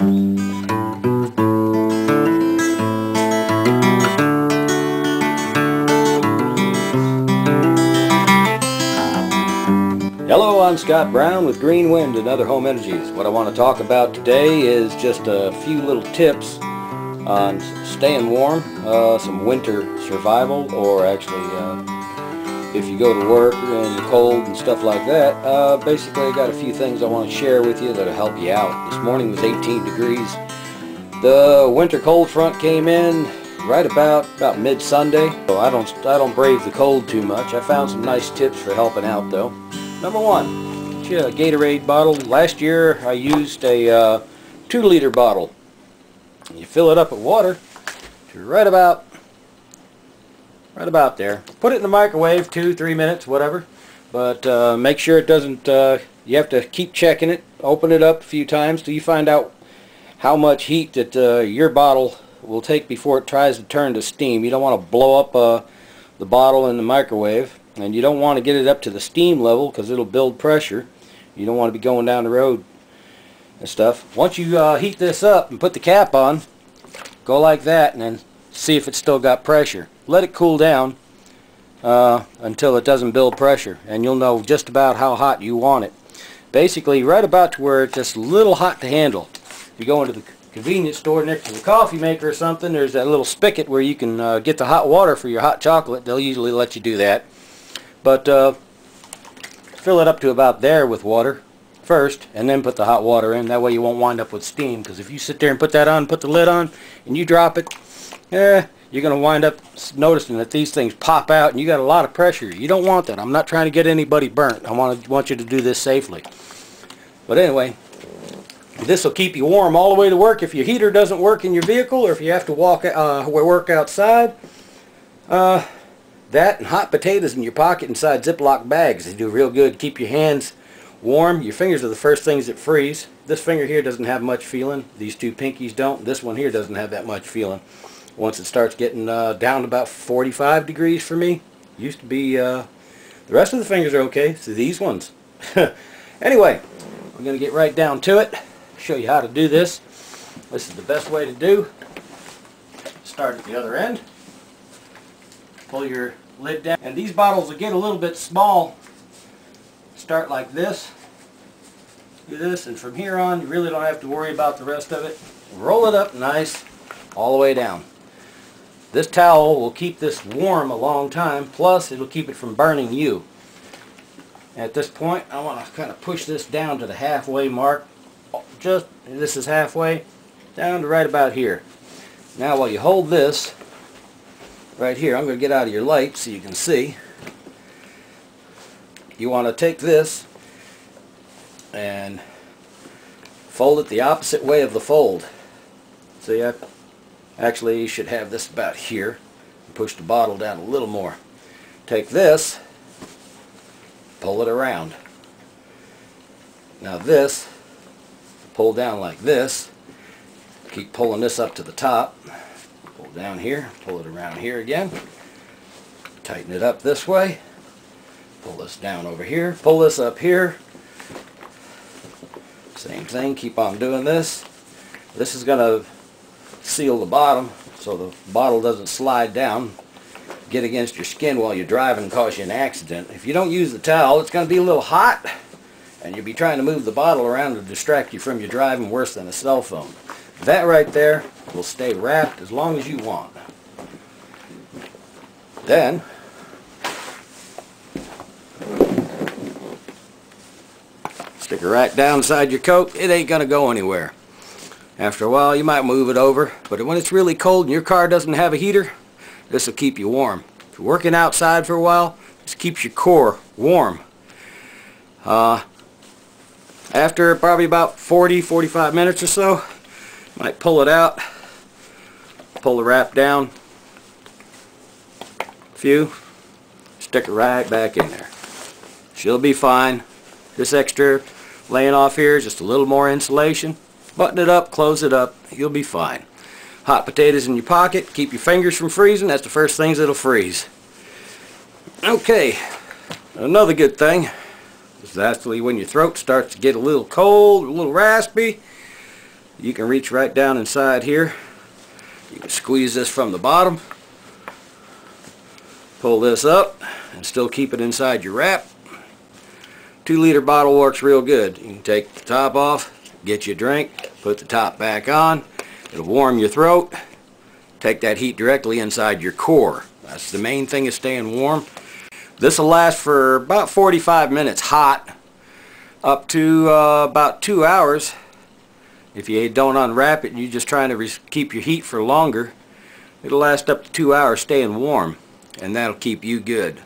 Hello, I'm Scott Brown with Green Wind and Other Home Energies. What I want to talk about today is just a few little tips on staying warm, some winter survival, or actually if you go to work in the cold and stuff like that. Basically, I got a few things I want to share with you that'll help you out. This morning was 18 degrees. The winter cold front came in right about mid-Sunday. So I don't brave the cold too much. I found some nice tips for helping out though. Number one, get you a Gatorade bottle. Last year I used a 2-liter bottle. You fill it up with water to right about there. Put it in the microwave 2-3 minutes, whatever. But make sure it doesn't. You have to keep checking it. Open it up a few times till you find out how much heat that your bottle will take before it tries to turn to steam. You don't want to blow up the bottle in the microwave. And you don't want to get it up to the steam level because it'll build pressure. You don't want to be going down the road and stuff. Once you heat this up and put the cap on, go like that and then see if it's still got pressure. Let it cool down until it doesn't build pressure, and you'll know just about how hot you want it. Basically right about to where it's just a little hot to handle. If you go into the convenience store next to the coffee maker or something, there's that little spigot where you can get the hot water for your hot chocolate. They'll usually let you do that. But fill it up to about there with water first, and then put the hot water in. That way you won't wind up with steam, because if you sit there and put that on, put the lid on, and you drop it, you're going to wind up noticing that these things pop out and you got a lot of pressure. You don't want that. I'm not trying to get anybody burnt. I want you to do this safely. But anyway, this will keep you warm all the way to work. If your heater doesn't work in your vehicle, or if you have to work outside, that and hot potatoes in your pocket inside Ziploc bags. They do real good. Keep your hands warm. Your fingers are the first things that freeze. This finger here doesn't have much feeling. These two pinkies don't. This one here doesn't have that much feeling. Once it starts getting down to about 45 degrees for me. Used to be, the rest of the fingers are okay. So these ones. Anyway, we're going to get right down to it. Show you how to do this. This is the best way to do. Start at the other end. Pull your lid down, and these bottles will get a little bit small. Start like this. Do this, and from here on you really don't have to worry about the rest of it. Roll it up nice all the way down. This towel will keep this warm a long time, plus it'll keep it from burning you. At this point I want to kind of push this down to the halfway mark. This is halfway down to right about here. Now while you hold this right here, I'm going to get out of your light so you can see. You want to take this and fold it the opposite way of the fold. So you should have this about here. Push the bottle down a little more. Take this, pull it around. Now this, pull down like this. Keep pulling this up to the top. Pull down here, pull it around here again. Tighten it up this way. Pull this down over here. Pull this up here. Same thing, keep on doing this. This is going to seal the bottom so the bottle doesn't slide down, get against your skin while you're driving and cause you an accident. If you don't use the towel, it's going to be a little hot and you'll be trying to move the bottle around to distract you from your driving worse than a cell phone. That right there will stay wrapped as long as you want. Then stick it right down inside your coat. It ain't gonna go anywhere. After a while you might move it over, but when it's really cold and your car doesn't have a heater, this will keep you warm. If you're working outside for a while, this keeps your core warm. After probably about 40-45 minutes or so, might pull it out, pull the wrap down a few, stick it right back in there. She'll be fine. This extra laying off here is just a little more insulation. Button it up, close it up, you'll be fine. Hot potatoes in your pocket, keep your fingers from freezing. That's the first things that'll freeze. Okay, another good thing is actually when your throat starts to get a little cold, a little raspy, You can reach right down inside here. You can squeeze this from the bottom, pull this up, and still keep it inside your wrap. 2-liter bottle works real good. You can take the top off, get you a drink, put the top back on. It'll warm your throat. Take that heat directly inside your core. That's the main thing, is staying warm. This will last for about 45 minutes hot, up to about 2 hours. If you don't unwrap it and you're just trying to keep your heat for longer, it'll last up to 2 hours staying warm, and that'll keep you good.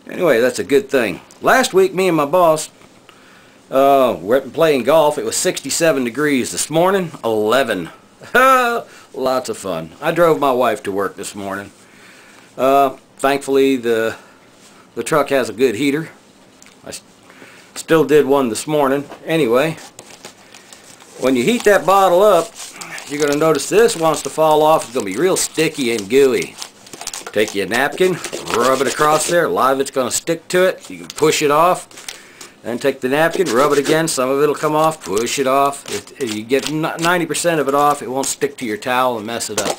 Anyway, that's a good thing. Last week, me and my boss were playing golf. It was 67 degrees. This morning, 11. Lots of fun. I drove my wife to work this morning. Thankfully, the truck has a good heater. I still did one this morning. Anyway, when you heat that bottle up, you're going to notice this wants to fall off. It's going to be real sticky and gooey. Take your napkin, rub it across there. A lot of it's going to stick to it. You can push it off. Then take the napkin, rub it again. Some of it will come off. Push it off. If you get 90% of it off, it won't stick to your towel and mess it up.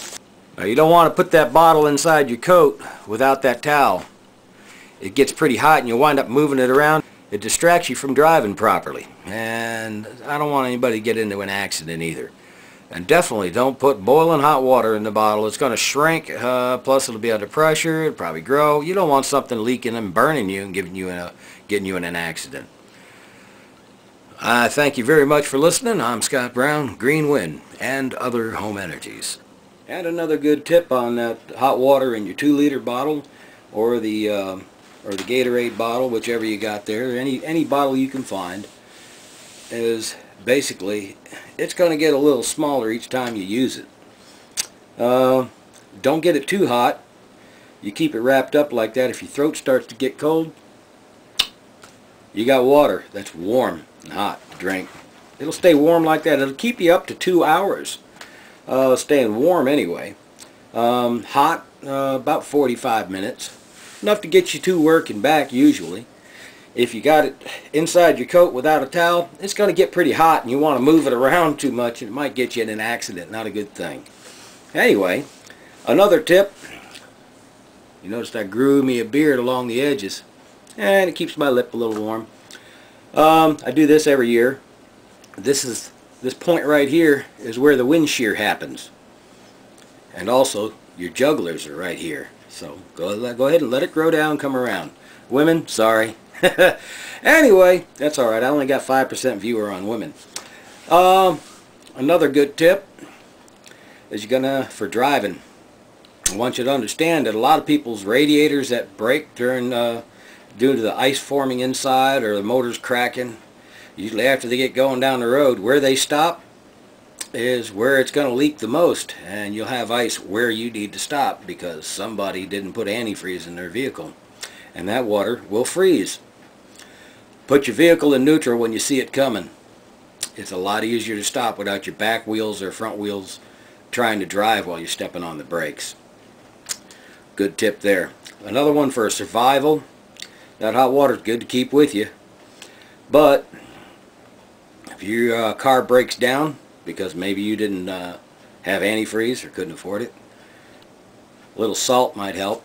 Now, you don't want to put that bottle inside your coat without that towel. It gets pretty hot and you'll wind up moving it around. It distracts you from driving properly. And I don't want anybody to get into an accident either. And definitely don't put boiling hot water in the bottle. It's going to shrink, plus it'll be under pressure. It'll probably grow. You don't want something leaking and burning you and getting you in an accident. I thank you very much for listening. I'm Scott Brown, Green Wind, and other home energies. And another good tip on that hot water in your 2-liter bottle, or the Gatorade bottle, whichever you got there, any bottle you can find, is basically it's going to get a little smaller each time you use it. Don't get it too hot. You keep it wrapped up like that. If your throat starts to get cold, you got water that's warm and hot to drink. It'll stay warm like that. It'll keep you up to 2 hours staying warm anyway. Hot, about 45 minutes. Enough to get you to work and back usually. If you got it inside your coat without a towel, it's going to get pretty hot and you want to move it around too much and it might get you in an accident. Not a good thing. Anyway, another tip. You noticed I grew me a beard along the edges, and it keeps my lip a little warm. I do this every year. This point right here is where the wind shear happens, and also your jugglers are right here. So go ahead and let it grow down, come around. Women, sorry. Anyway, that's alright. I only got 5% viewer on women. Another good tip is for driving. I want you to understand that a lot of people's radiators that break due to the ice forming inside or the motors cracking, usually after they get going down the road, where they stop is where it's going to leak the most, and you'll have ice where you need to stop because somebody didn't put antifreeze in their vehicle, and that water will freeze. Put your vehicle in neutral when you see it coming. It's a lot easier to stop without your back wheels or front wheels trying to drive while you're stepping on the brakes. Good tip there. Another one for survival. That hot water is good to keep with you, but if your car breaks down because maybe you didn't have antifreeze or couldn't afford it, a little salt might help.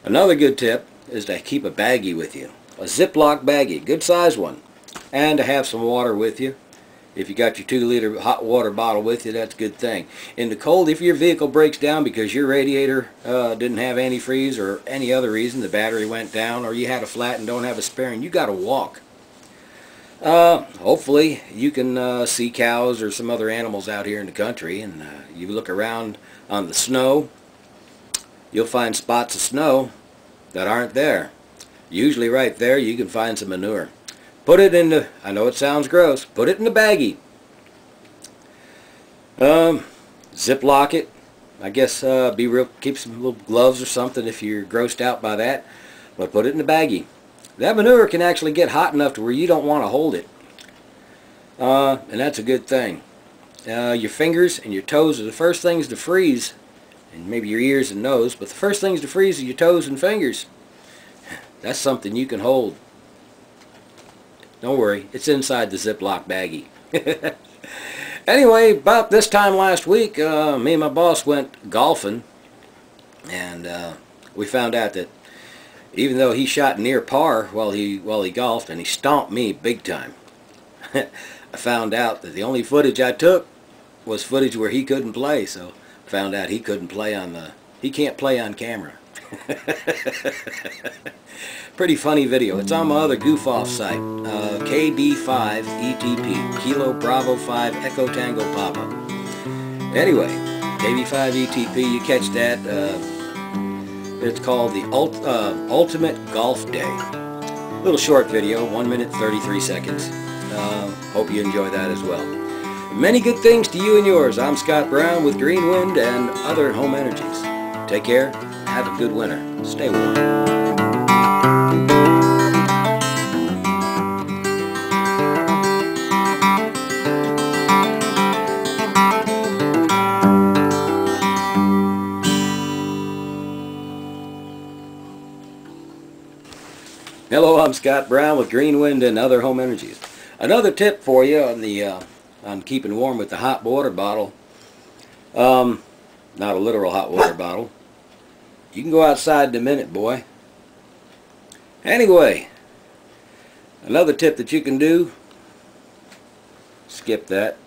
Another good tip is to keep a baggie with you. A Ziploc baggie, good size one, and to have some water with you. If you got your 2-liter hot water bottle with you, that's a good thing. In the cold, if your vehicle breaks down because your radiator didn't have antifreeze or any other reason, the battery went down, or you had a flat and don't have a spare and you got to walk. Hopefully you can see cows or some other animals out here in the country, and you look around on the snow, you'll find spots of snow that aren't there. Usually right there you can find some manure. Put it in the, I know it sounds gross, put it in the baggie. Ziploc it. I guess keep some little gloves or something if you're grossed out by that. But put it in the baggie. That manure can actually get hot enough to where you don't want to hold it. And that's a good thing. Your fingers and your toes are the first things to freeze. And maybe your ears and nose. But the first things to freeze are your toes and fingers. That's something you can hold. Don't worry, it's inside the Ziploc baggie. Anyway, about this time last week, me and my boss went golfing, and we found out that even though he shot near par while he golfed, and he stomped me big time, I found out that the only footage I took was footage where he couldn't play. So I found out he can't play on camera. Pretty funny video. It's on my other goof off site, KB5ETP, Kilo Bravo 5 Echo Tango Papa. Anyway, KB5ETP, you catch that. It's called the Ultimate Golf Day. Little short video, 1 minute 33 seconds. Hope you enjoy that as well. Many good things to you and yours. I'm Scott Brown with Green Wind and Other Home Energies. Take care. Have a good winter. Stay warm. Hello, I'm Scott Brown with Green Wind and Other Home Energies. Another tip for you on keeping warm with the hot water bottle. Not a literal hot water bottle. You can go outside in a minute, boy. Anyway, another tip that you can do, skip that.